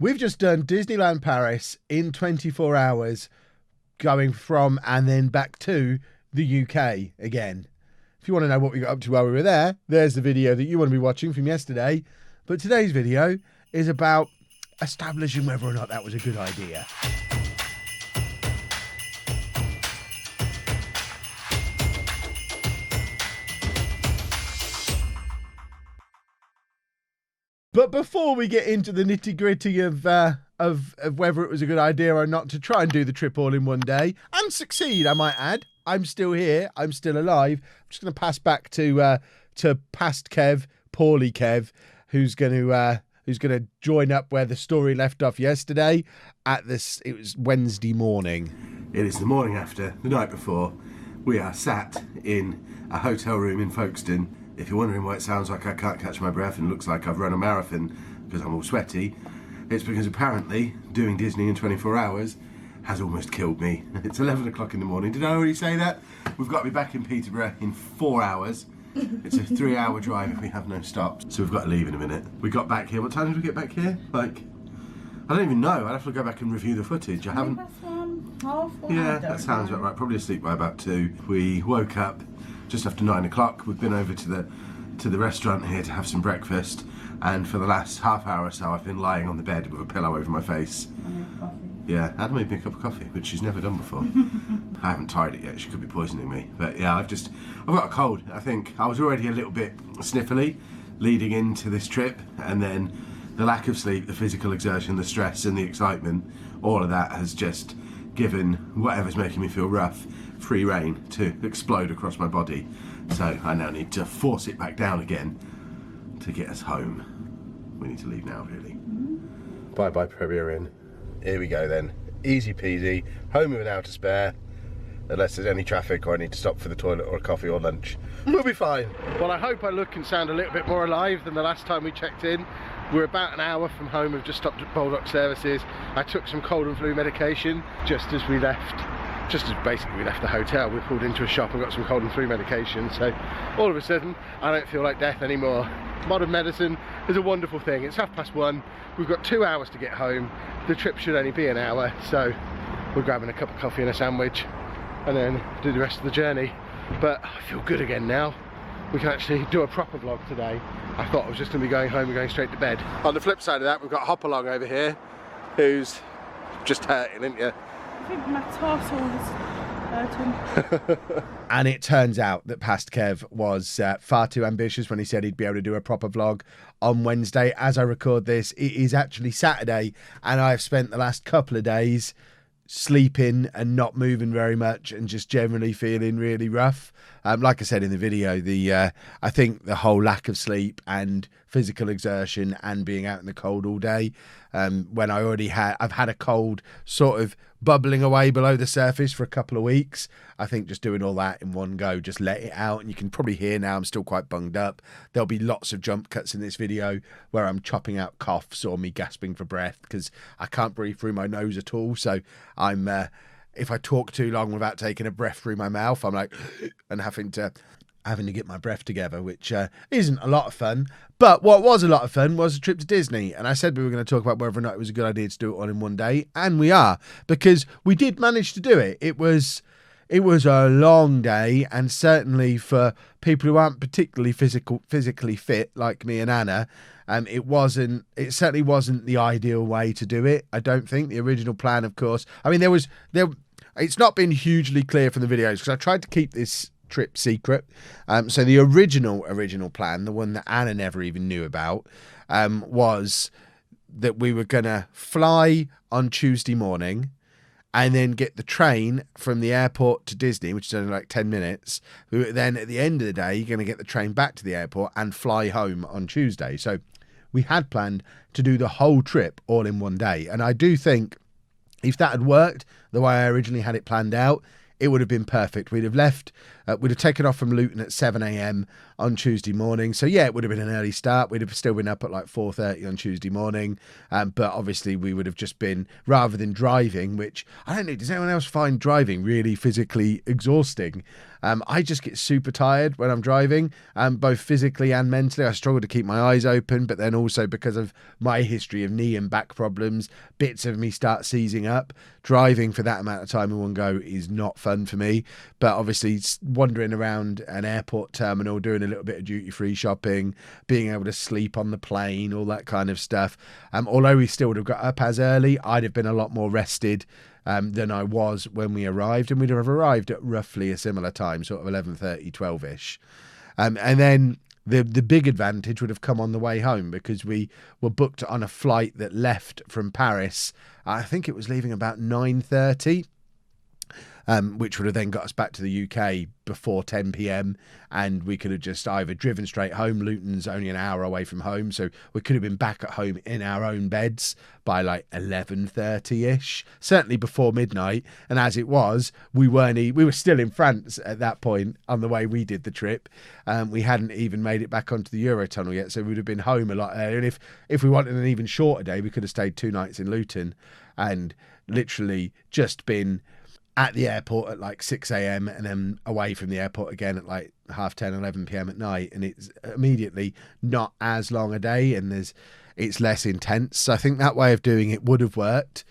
We've just done Disneyland Paris in 24 hours, going from and then back to the UK again. If you want to know what we got up to while we were there, there's the video that you want to be watching from yesterday. But today's video is about establishing whether or not that was a good idea. But before we get into the nitty-gritty of whether it was a good idea or not to try and do the trip all in one day, and succeed, I might add, I'm still here, I'm still alive. I'm just going to pass back to past Kev, poorly Kev, who's going to join up where the story left off yesterday. It was Wednesday morning. It is the morning after, the night before. We are sat in a hotel room in Folkestone. If you're wondering why it sounds like I can't catch my breath and looks like I've run a marathon because I'm all sweaty, it's because apparently doing Disney in 24 hours has almost killed me. It's 11 o'clock in the morning. Did I already say that? We've got to be back in Peterborough in 4 hours. It's a 3-hour drive if we have no stops. So we've got to leave in a minute. We got back here. What time did we get back here? Like, I don't even know. I'd have to go back and review the footage. I haven't... Half. Yeah, that sounds about right. Probably asleep by about 2. We woke up just after 9 o'clock. We've been over to the restaurant here to have some breakfast, and for the last half hour or so I've been lying on the bed with a pillow over my face. Yeah, Anna made me a cup of coffee, which she's never done before. I haven't tried it yet, she could be poisoning me. But yeah, I've got a cold. I think I was already a little bit sniffly leading into this trip, and then the lack of sleep, the physical exertion, the stress and the excitement, all of that has just given whatever's making me feel rough free rein to explode across my body. So I now need to force it back down again to get us home. We need to leave now, really. Bye-bye Premier Inn. Here we go then. Easy peasy, home with an hour to spare, unless there's any traffic or I need to stop for the toilet or a coffee or lunch. We'll be fine. Well, I hope I look and sound a little bit more alive than the last time we checked in. We're about an hour from home. We've just stopped at Bulldog Services. I took some cold and flu medication just as basically we left the hotel. We pulled into a shop and got some cold and flu medication. So all of a sudden, I don't feel like death anymore. Modern medicine is a wonderful thing. It's 1:30. We've got 2 hours to get home. The trip should only be an hour. So we're grabbing a cup of coffee and a sandwich and then do the rest of the journey. But I feel good again now. We can actually do a proper vlog today. I thought I was just going to be going home and going straight to bed. On the flip side of that, we've got Hop Along over here, who's just hurting, isn't you? I think my torso is hurting. And it turns out that past Kev was far too ambitious when he said he'd be able to do a proper vlog on Wednesday. As I record this, it is actually Saturday, and I've spent the last couple of days sleeping and not moving very much and just generally feeling really rough. Like I said in the video, I think the whole lack of sleep and physical exertion and being out in the cold all day, when I've had a cold sort of bubbling away below the surface for a couple of weeks. I think just doing all that in one go, just let it out. And you can probably hear now I'm still quite bunged up. There'll be lots of jump cuts in this video where I'm chopping out coughs or me gasping for breath because I can't breathe through my nose at all. So I'm if I talk too long without taking a breath through my mouth, I'm like and having to get my breath together, which isn't a lot of fun. But what was a lot of fun was a trip to Disney. And I said we were going to talk about whether or not it was a good idea to do it all in one day. And we are, because we did manage to do it. It was a long day, and certainly for people who aren't particularly physically fit like me and Anna, it certainly wasn't the ideal way to do it. I don't think the original plan, of course. I mean, it's not been hugely clear from the videos because I tried to keep this trip secret. So the original plan, the one that Anna never even knew about, was that we were going to fly on Tuesday morning and then get the train from the airport to Disney, which is only like 10 minutes. Then at the end of the day, you're going to get the train back to the airport and fly home on Tuesday. So we had planned to do the whole trip all in one day. And I do think if that had worked the way I originally had it planned out, it would have been perfect. We'd have left, we'd have taken off from Luton at 7 a.m. on Tuesday morning. So yeah, it would have been an early start. We'd have still been up at like 4:30 on Tuesday morning. But obviously we would have just been, rather than driving, which I don't know, does anyone else find driving really physically exhausting? I just get super tired when I'm driving, both physically and mentally. I struggle to keep my eyes open, but then also because of my history of knee and back problems, bits of me start seizing up. Driving for that amount of time in one go is not fun for me. But obviously wandering around an airport terminal, doing a little bit of duty-free shopping, being able to sleep on the plane, all that kind of stuff. Although we still would have got up as early, I'd have been a lot more rested than I was when we arrived, and we'd have arrived at roughly a similar time, sort of 11:30, 12-ish. And then the big advantage would have come on the way home, because we were booked on a flight that left from Paris. I think it was leaving about 9:30. Which would have then got us back to the UK before 10 p.m. and we could have just either driven straight home. Luton's only an hour away from home, so we could have been back at home in our own beds by like 11:30-ish, certainly before midnight. And as it was, we were still in France at that point on the way we did the trip. We hadn't even made it back onto the Eurotunnel yet, so we'd have been home a lot earlier. And if we wanted an even shorter day, we could have stayed 2 nights in Luton and literally just been at the airport at like 6 a.m. and then away from the airport again at like 10:30, 11 p.m. at night. And it's immediately not as long a day, and it's less intense. So I think that way of doing it would have worked.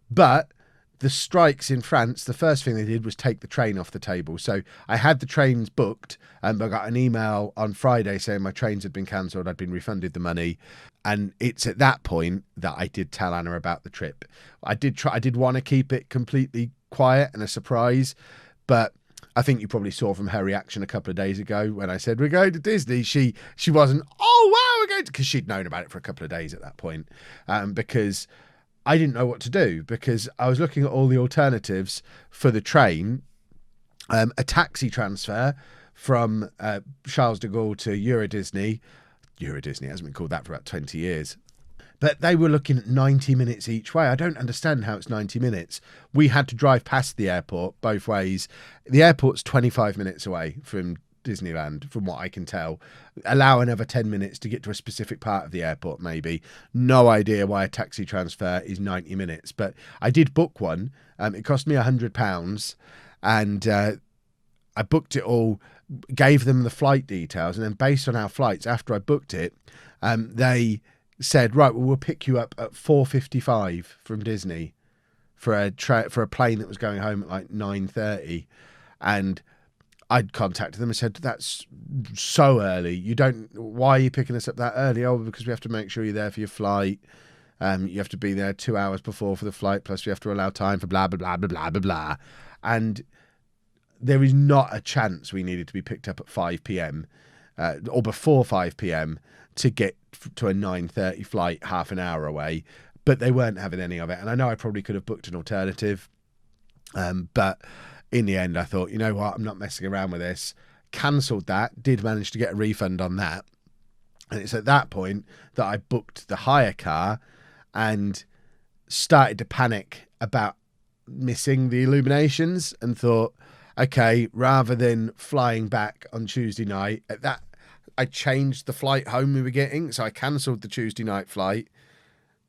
But the strikes in France, the first thing they did was take the train off the table. So I had the trains booked, and I got an email on Friday saying my trains had been cancelled. I'd been refunded the money. And it's at that point that I did tell Anna about the trip. I did want to keep it completely quiet and a surprise, but I think you probably saw from her reaction a couple of days ago when I said we're going to Disney. She wasn't, oh wow, we're going to, because she'd known about it for a couple of days at that point, because I didn't know what to do, because I was looking at all the alternatives for the train. A taxi transfer from Charles de Gaulle to Euro Disney hasn't been called that for about 20 years. But they were looking at 90 minutes each way. I don't understand how it's 90 minutes. We had to drive past the airport both ways. The airport's 25 minutes away from Disneyland, from what I can tell. Allow another 10 minutes to get to a specific part of the airport, maybe. No idea why a taxi transfer is 90 minutes. But I did book one. It cost me £100. And I booked it all, gave them the flight details. And then based on our flights, after I booked it, they said, right, well, we'll pick you up at 4:55 from Disney for a plane that was going home at like 9:30. And I'd contacted them and said, that's so early. Why are you picking us up that early? Oh, because we have to make sure you're there for your flight. You have to be there 2 hours before for the flight, plus we have to allow time for blah, blah, blah, blah, blah, blah, blah. And there is not a chance we needed to be picked up at 5 p.m. Or before 5 p.m. to get to a 9:30 flight half an hour away, but they weren't having any of it. And I know I probably could have booked an alternative, but in the end I thought, you know what, I'm not messing around with this. Cancelled that, did manage to get a refund on that. And it's at that point that I booked the hire car and started to panic about missing the illuminations, and thought, okay, rather than flying back on Tuesday night, at that I changed the flight home we were getting. So I cancelled the Tuesday night flight,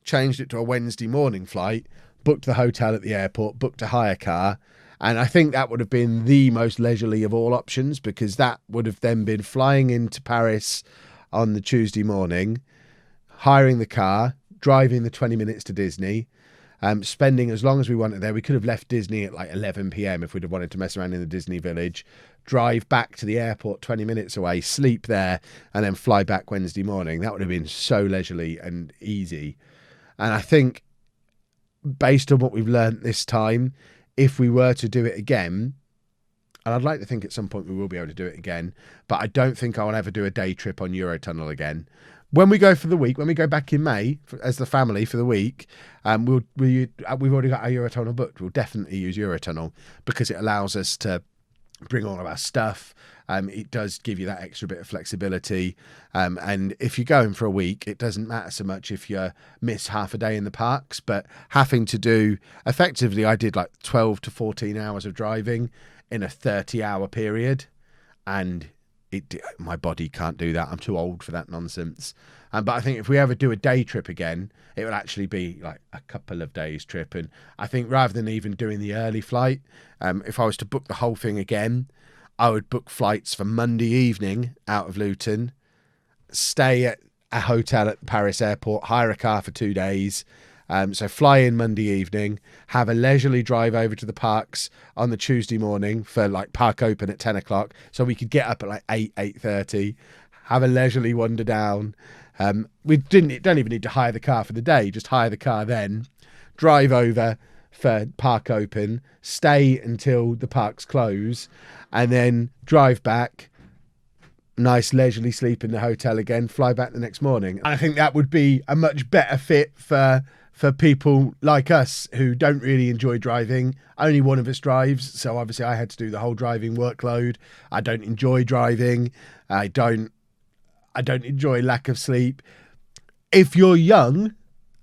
changed it to a Wednesday morning flight, booked the hotel at the airport, booked a hire car. And I think that would have been the most leisurely of all options, because that would have then been flying into Paris on the Tuesday morning, hiring the car, driving the 20 minutes to Disney, spending as long as we wanted there. We could have left Disney at like 11 p.m. if we'd have wanted to mess around in the Disney village, drive back to the airport 20 minutes away, sleep there, and then fly back Wednesday morning. That would have been so leisurely and easy. And I think, based on what we've learned this time, if we were to do it again, and I'd like to think at some point we will be able to do it again, but I don't think I will ever do a day trip on Eurotunnel again. When we go for the week, when we go back in May as the family for the week, we've already got our Eurotunnel booked. We'll definitely use Eurotunnel because it allows us to bring all of our stuff. It does give you that extra bit of flexibility. And if you're going for a week, it doesn't matter so much if you miss half a day in the parks, but having to do, effectively, I did like 12 to 14 hours of driving in a 30-hour period, and my body can't do that. I'm too old for that nonsense. But I think if we ever do a day trip again, it will actually be like a couple of days trip. And I think rather than even doing the early flight, if I was to book the whole thing again, I would book flights for Monday evening out of Luton, stay at a hotel at the Paris airport, hire a car for 2 days. So fly in Monday evening, have a leisurely drive over to the parks on the Tuesday morning for like park open at 10 o'clock. So we could get up at like 8:30, have a leisurely wander down. We don't even need to hire the car for the day, just hire the car then, drive over for park open, stay until the parks close, and then drive back, nice leisurely sleep in the hotel again, fly back the next morning. And I think that would be a much better fit for people like us who don't really enjoy driving. Only one of us drives, so obviously I had to do the whole driving workload. I don't enjoy driving. I don't enjoy lack of sleep. If you're young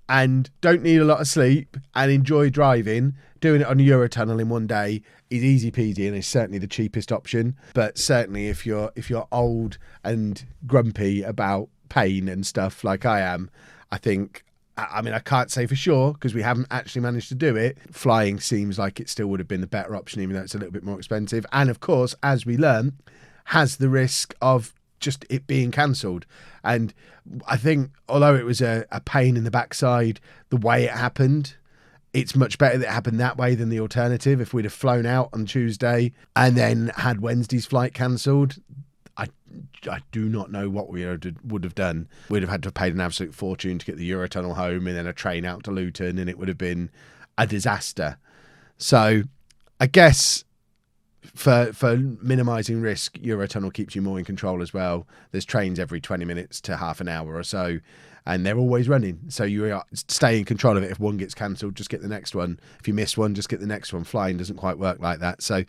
and don't need a lot of sleep and enjoy driving, doing it on EuroTunnel in 1 day is easy peasy and is certainly the cheapest option. But certainly if you're old and grumpy about pain and stuff like I am, I think, I mean, I can't say for sure because we haven't actually managed to do it. Flying seems like it still would have been the better option, even though it's a little bit more expensive. And of course, as we learn, has the risk of just it being cancelled. And I think although it was a pain in the backside, the way it happened, it's much better that it happened that way than the alternative. If we'd have flown out on Tuesday and then had Wednesday's flight cancelled, I do not know what we would have done. We'd have had to have paid an absolute fortune to get the EuroTunnel home and then a train out to Luton, and it would have been a disaster. So I guess for minimising risk, EuroTunnel keeps you more in control as well. There's trains every 20 minutes to half an hour or so, and they're always running. So you stay in control of it. If one gets cancelled, just get the next one. If you miss one, just get the next one. Flying doesn't quite work like that. So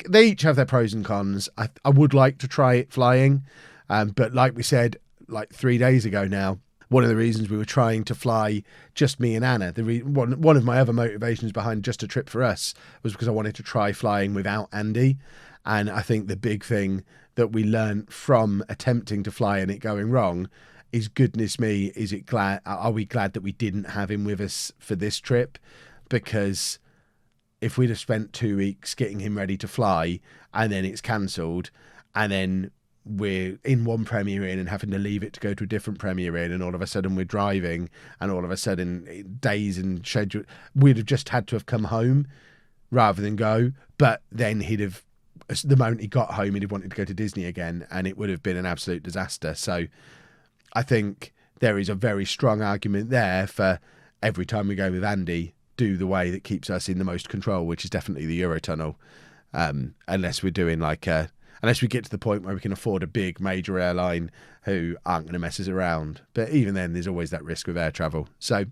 they each have their pros and cons. I would like to try it flying, but like we said, like 3 days ago now, one of the reasons we were trying to fly just me and Anna, one of my other motivations behind Just a Trip for Us was because I wanted to try flying without Andy. And I think the big thing that we learned from attempting to fly and it going wrong is, goodness me, are we glad that we didn't have him with us for this trip? Because if we'd have spent 2 weeks getting him ready to fly and then it's cancelled and then we're in one Premier Inn and having to leave it to go to a different Premier Inn, and all of a sudden we're driving and all of a sudden days and schedule, we'd have just had to have come home rather than go. But then the moment he got home, he'd have wanted to go to Disney again and it would have been an absolute disaster. So I think there is a very strong argument there for every time we go with Andy, do the way that keeps us in the most control, which is definitely the EuroTunnel. Unless we're doing unless we get to the point where we can afford a big major airline who aren't going to mess us around. But even then, there's always that risk with air travel. So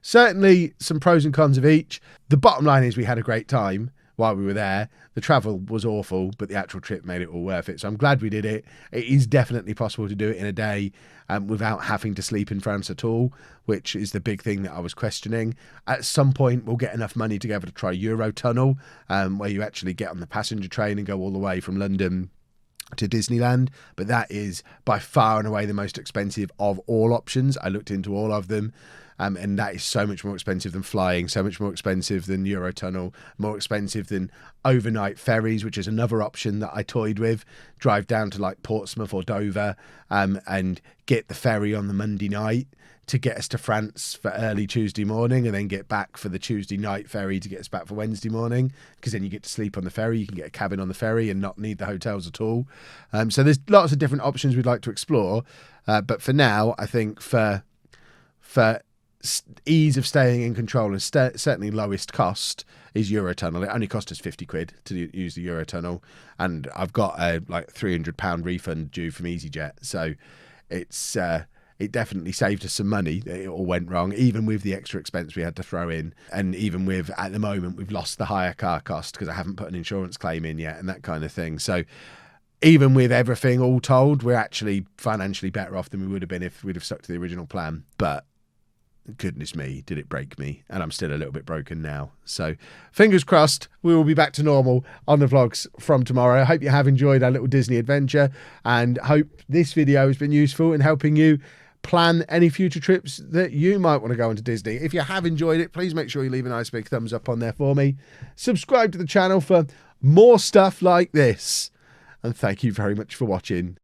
certainly some pros and cons of each. The bottom line is we had a great time while we were there. The travel was awful, but the actual trip made it all worth it. So I'm glad we did it. It is definitely possible to do it in a day without having to sleep in France at all, which is the big thing that I was questioning. At some point, we'll get enough money together to try EuroTunnel, where you actually get on the passenger train and go all the way from London to Disneyland. But that is by far and away the most expensive of all options. I looked into all of them. And that is so much more expensive than flying, so much more expensive than EuroTunnel, more expensive than overnight ferries, which is another option that I toyed with. Drive down to like Portsmouth or Dover and get the ferry on the Monday night to get us to France for early Tuesday morning, and then get back for the Tuesday night ferry to get us back for Wednesday morning, because then you get to sleep on the ferry. You can get a cabin on the ferry and not need the hotels at all. So there's lots of different options we'd like to explore. But for now, I think for ease of staying in control and certainly lowest cost is EuroTunnel. It only cost us 50 quid to use the EuroTunnel, and I've got a like £300 refund due from EasyJet, so it definitely saved us some money. It all went wrong, even with the extra expense we had to throw in, and even with, at the moment, we've lost the hire car cost because I haven't put an insurance claim in yet and that kind of thing. So even with everything all told, we're actually financially better off than we would have been if we'd have stuck to the original plan. But goodness me, did it break me, and I'm still a little bit broken now. So fingers crossed we will be back to normal on the vlogs from tomorrow. I hope you have enjoyed our little Disney adventure, and hope this video has been useful in helping you plan any future trips that you might want to go into Disney. If you have enjoyed it, please make sure you leave a nice big thumbs up on there for me. Subscribe to the channel for more stuff like this. and thank you very much for watching.